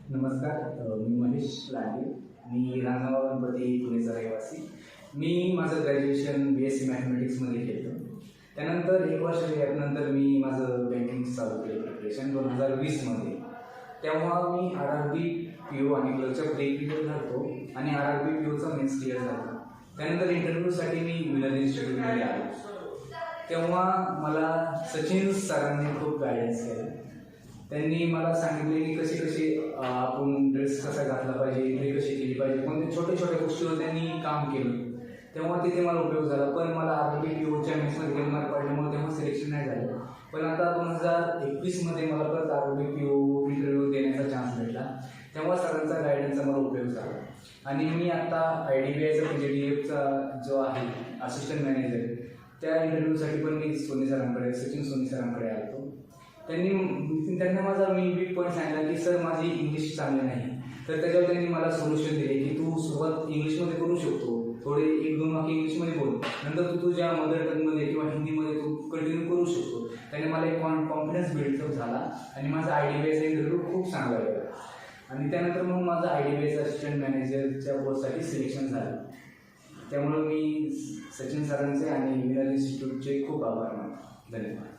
नमस्कार, मी महेश लांडे. मी रांजणगाव गणपती पुणेचा रहिवासी. मी माझं ग्रॅज्युएशन BSc मॅथमॅटिक्समध्ये केलं. त्यानंतर 1 वर्ष गॅपनंतर मी माझं बँकिंग चालू केलं प्रिपरेशन 2020मध्ये. तेव्हा मी RRB PO आणि क्लर्कच्या प्री क्लिअर झालो आणि RRB POचा मेन्स क्लिअर झाला. त्यानंतर इंटरव्ह्यूसाठी मी विनर इन्स्टिट्यूटमध्ये आलो. तेव्हा मला सचिन सरांनी खूप गायडन्स केलं. त्यांनी मला सांगितले की कसे आपण ड्रेस कसा घातला पाहिजे, एंट्री कशी केली पाहिजे, कोणत्या छोट्या छोट्या गोष्टीवर त्यांनी काम केलं. तेव्हा तिथे मला उपयोग झाला. पण मला RRB POच्या मेन्समध्ये कमी मार्क पडल्यामुळे तेव्हा सिलेक्शन नाही झालं. पण आता 2021मध्ये मला परत RRB PO इंटरव्ह्यू देण्याचा चान्स भेटला. तेव्हा सरांचा गायडन्सचा मला उपयोग झाला. आणि मी आता IDBIचा PGDFचा जो आहे असिस्टंट मॅनेजर, त्या इंटरव्ह्यूसाठी पण मी सचिन सोनी सरांकडे आलो. त्यांना माझा मी बिग पॉईंट सांगितला की सर माझी इंग्लिश चांगली नाही. तर त्याच्यावर त्यांनी मला सोल्युशन दिले की तू सुरुवात इंग्लिशमध्ये करू शकतो, थोडे 1-2 वाक्य इंग्लिशमध्ये बोल, नंतर तू तुझ्या मदर टंगमध्ये किंवा हिंदीमध्ये तू कंटिन्यू करू शकतो. त्याने मला एक कॉन्फिडन्स बिल्डअप झाला आणि माझा IDBIचा इंटरव्ह्यू खूप चांगला गेला. आणि त्यानंतर मग माझं IDBIचा असिस्टंट मॅनेजरच्या पोस्टसाठी सिलेक्शन झालं. त्यामुळे मी सचिन सरांचे आणि विनर इन्स्टिट्यूटचे खूप आभार मानतो. धन्यवाद.